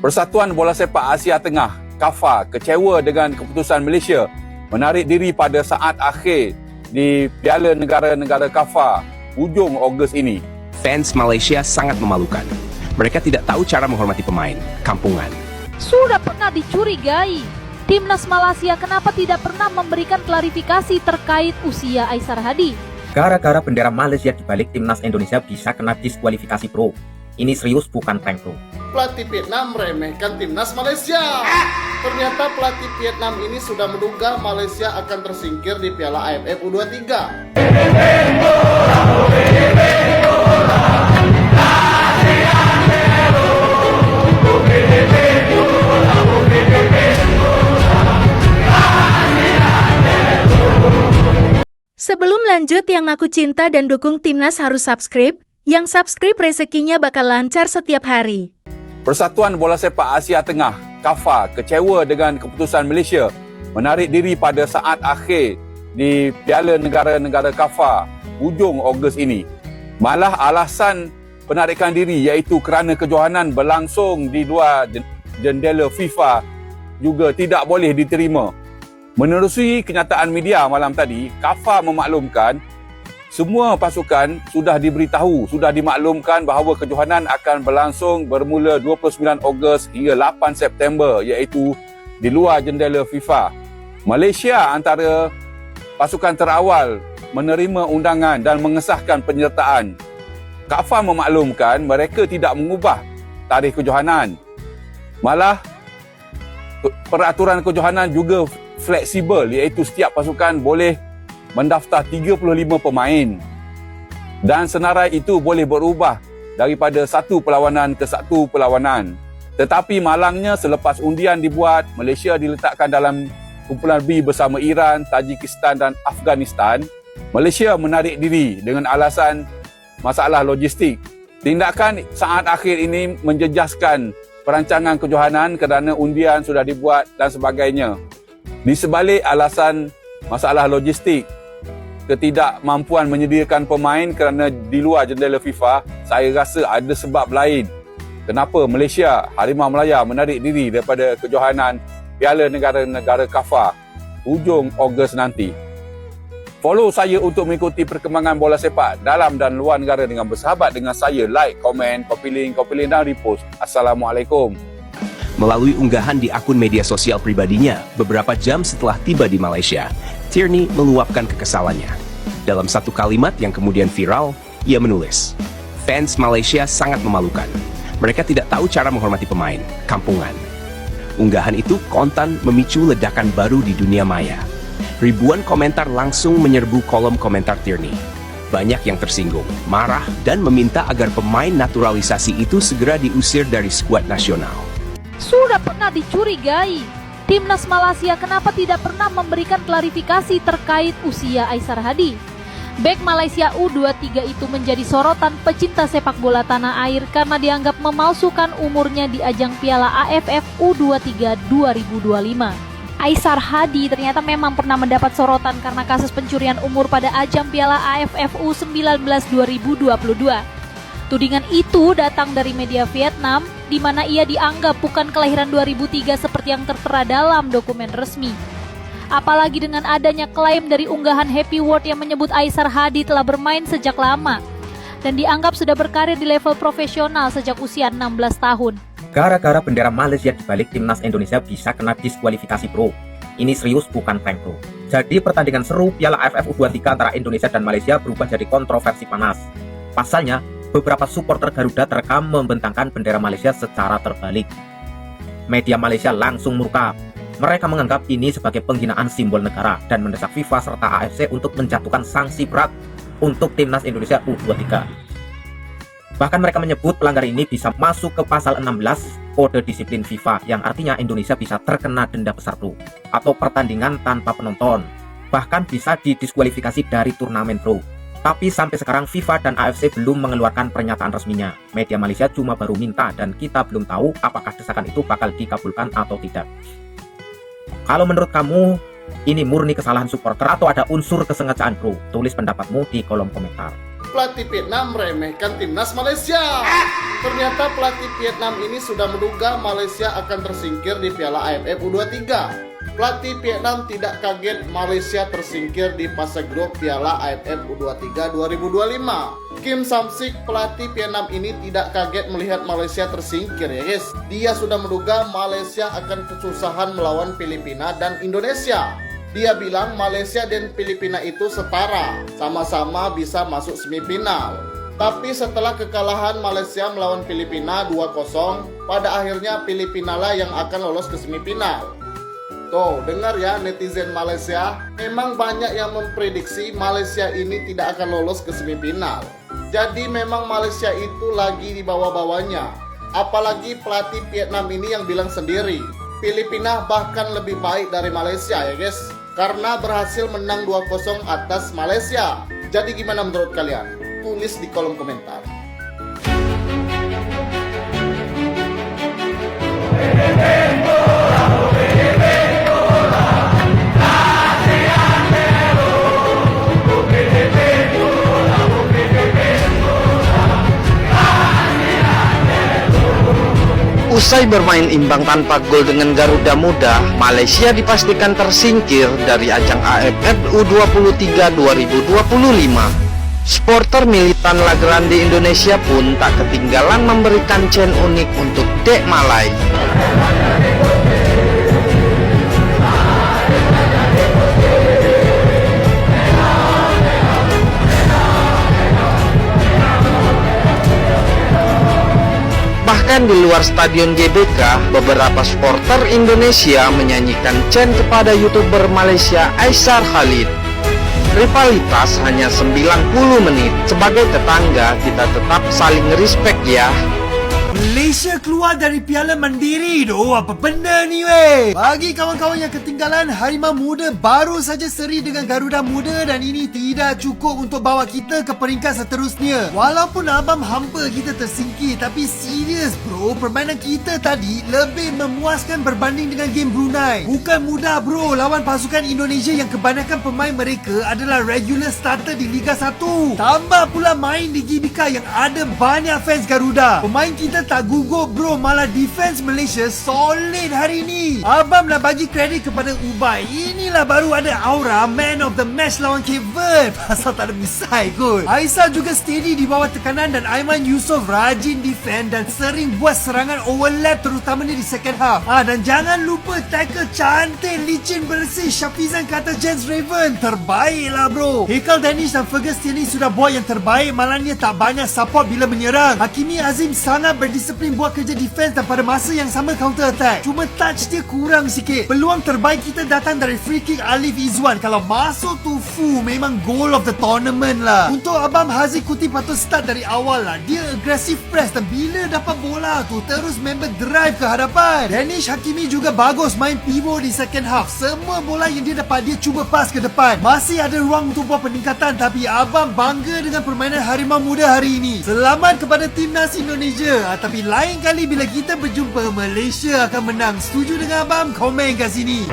Persatuan Bola Sepak Asia Tengah, KAFA, kecewa dengan keputusan Malaysia menarik diri pada saat akhir di Piala Negara-Negara KAFA hujung Ogos ini. Fans Malaysia sangat memalukan. Mereka tidak tahu cara menghormati pemain, kampungan. Sudah pernah dicurigai. Timnas Malaysia kenapa tidak pernah memberikan klarifikasi terkait usia Aisar Hadi? Gara-gara bendera Malaysia dibalik, Timnas Indonesia bisa kena diskualifikasi, bro. Ini serius, bukan prank, bro. Pelatih Vietnam meremehkan Timnas Malaysia. Ternyata pelatih Vietnam ini sudah menduga Malaysia akan tersingkir di Piala AFF U23. Sebelum lanjut, yang aku cinta dan dukung Timnas harus subscribe. Yang subscribe rezekinya bakal lancar setiap hari. Persatuan Bola Sepak Asia Tengah, KAFA, kecewa dengan keputusan Malaysia menarik diri pada saat akhir di Piala Negara-Negara KAFA hujung Ogos ini. Malah alasan penarikan diri iaitu kerana kejohanan berlangsung di luar jendela FIFA juga tidak boleh diterima. Menerusi kenyataan media malam tadi, KAFA memaklumkan semua pasukan sudah diberitahu, sudah dimaklumkan bahawa kejohanan akan berlangsung bermula 29 Ogos hingga 8 September iaitu di luar jendela FIFA. Malaysia antara pasukan terawal menerima undangan dan mengesahkan penyertaan. KAFA memaklumkan mereka tidak mengubah tarikh kejohanan. Malah peraturan kejohanan juga fleksibel iaitu setiap pasukan boleh mendaftar 35 pemain dan senarai itu boleh berubah daripada satu perlawanan ke satu perlawanan. Tetapi malangnya selepas undian dibuat, Malaysia diletakkan dalam kumpulan B bersama Iran, Tajikistan dan Afghanistan. Malaysia menarik diri dengan alasan masalah logistik. Tindakan saat akhir ini menjejaskan perancangan kejohanan kerana undian sudah dibuat dan sebagainya. Di sebalik alasan masalah logistik, ketidakmampuan menyediakan pemain kerana di luar jendela FIFA, saya rasa ada sebab lain kenapa Malaysia, Harimau Melaya menarik diri daripada kejohanan Piala Negara-Negara KAFA hujung Ogos nanti. Follow saya untuk mengikuti perkembangan bola sepak dalam dan luar negara dengan bersahabat dengan saya. Like, komen, copy link dan repost. Assalamualaikum. Melalui unggahan di akun media sosial pribadinya beberapa jam setelah tiba di Malaysia, Tierney meluapkan kekesalannya. Dalam satu kalimat yang kemudian viral, ia menulis, "Fans Malaysia sangat memalukan. Mereka tidak tahu cara menghormati pemain, kampungan." Unggahan itu kontan memicu ledakan baru di dunia maya. Ribuan komentar langsung menyerbu kolom komentar Tierney. Banyak yang tersinggung, marah, dan meminta agar pemain naturalisasi itu segera diusir dari skuad nasional. Sudah pernah dicurigai. Timnas Malaysia kenapa tidak pernah memberikan klarifikasi terkait usia Aisar Hadi? Bek Malaysia U23 itu menjadi sorotan pecinta sepak bola tanah air karena dianggap memalsukan umurnya di ajang Piala AFF U23 2025. Aisar Hadi ternyata memang pernah mendapat sorotan karena kasus pencurian umur pada ajang Piala AFF U19 2022. Tudingan itu datang dari media Vietnam, di mana ia dianggap bukan kelahiran 2003 seperti yang tertera dalam dokumen resmi. Apalagi dengan adanya klaim dari unggahan Happy World yang menyebut Aisar Hadi telah bermain sejak lama dan dianggap sudah berkarir di level profesional sejak usia 16 tahun. Gara-gara bendera Malaysia dibalik, Timnas Indonesia bisa kena diskualifikasi, bro. Ini serius, bukan prank, bro. Jadi pertandingan seru Piala AFF U23 antara Indonesia dan Malaysia berubah jadi kontroversi panas. Pasalnya, beberapa supporter Garuda terekam membentangkan bendera Malaysia secara terbalik. Media Malaysia langsung murka. Mereka menganggap ini sebagai penghinaan simbol negara dan mendesak FIFA serta AFC untuk menjatuhkan sanksi berat untuk Timnas Indonesia U23. Bahkan mereka menyebut pelanggar ini bisa masuk ke pasal 16 Kode Disiplin FIFA yang artinya Indonesia bisa terkena denda besar, bro, atau pertandingan tanpa penonton. Bahkan bisa didiskualifikasi dari turnamen, bro. Tapi sampai sekarang FIFA dan AFC belum mengeluarkan pernyataan resminya. Media Malaysia cuma baru minta dan kita belum tahu apakah desakan itu bakal dikabulkan atau tidak. Kalau menurut kamu ini murni kesalahan supporter atau ada unsur kesengajaan, bro? Tulis pendapatmu di kolom komentar. pelatih Vietnam meremehkan timnas Malaysia. Ternyata pelatih Vietnam ini sudah menduga Malaysia akan tersingkir di Piala AFF U23. Pelatih Vietnam tidak kaget Malaysia tersingkir di fase grup Piala AFF U23 2025. Kim Samsik, pelatih Vietnam ini tidak kaget melihat Malaysia tersingkir ya guys. Dia sudah menduga Malaysia akan kesusahan melawan Filipina dan Indonesia. Dia bilang Malaysia dan Filipina itu setara, sama-sama bisa masuk semifinal. Tapi setelah kekalahan Malaysia melawan Filipina 2-0, pada akhirnya Filipina lah yang akan lolos ke semifinal. Tuh, dengar ya netizen Malaysia, memang banyak yang memprediksi Malaysia ini tidak akan lolos ke semifinal. Jadi memang Malaysia itu lagi di bawah-bawahnya. Apalagi pelatih Vietnam ini yang bilang sendiri, Filipina bahkan lebih baik dari Malaysia ya guys, karena berhasil menang 2-0 atas Malaysia. Jadi gimana menurut kalian? Tulis di kolom komentar. Usai bermain imbang tanpa gol dengan Garuda Muda, Malaysia dipastikan tersingkir dari ajang AFF U23 2025. Supporter militan La Grande Indonesia pun tak ketinggalan memberikan chant unik untuk Dek Malai. Bahkan di luar stadion GBK, beberapa supporter Indonesia menyanyikan chant kepada YouTuber Malaysia Aisar Khalid. Rivalitas hanya 90 menit. Sebagai tetangga, kita tetap saling respect ya. Malaysia keluar dari Piala Mandiri doh. Apa benda ni weh? Bagi kawan-kawan yang ketinggalan, Harimau Muda baru saja seri dengan Garuda Muda dan ini tidak cukup untuk bawa kita ke peringkat seterusnya. Walaupun abang hampa kita tersingkir, tapi serius bro, permainan kita tadi lebih memuaskan berbanding dengan game Brunei. Bukan mudah bro lawan pasukan Indonesia yang kebanyakan pemain mereka adalah regular starter di Liga 1. Tambah pula main di GBK yang ada banyak fans Garuda. Pemain kita tak gugup bro, malah defense Malaysia solid hari ni. Abang nak bagi kredit kepada Ubay. Inilah baru ada aura man of the match lawan Cape Verde. Pasal tak ada misai kot. Aisyah juga steady di bawah tekanan dan Aiman Yusof rajin defend dan sering buat serangan overlap terutamanya di second half. Dan jangan lupa tackle cantik, licin, bersih Syafizan kata Jens Raven. Terbaik lah bro. Haikal Danish dan Fergus ni sudah buat yang terbaik, malangnya tak banyak support bila menyerang. Hakimi Azim sangat berdisiplin buat kerja defense dan pada masa yang sama counter attack. Cuma touch dia kurang sikit. Peluang terbaik kita datang dari free kick Alif Izwan. Kalau masuk tu memang goal of the tournament lah. Untuk Abang Haziq Kuti patut start dari awal lah. Dia aggressive press dan bila dapat bola tu terus member drive ke hadapan. Danish Hakimi juga bagus main pivot di second half. Semua bola yang dia dapat dia cuba pass ke depan. Masih ada ruang untuk buat peningkatan, tapi abang bangga dengan permainan Harimau Muda hari ini. Selamat kepada timnas Indonesia. Tapi lain kali bila kita berjumpa, Malaysia akan menang. Setuju dengan abang? Komen kat sini.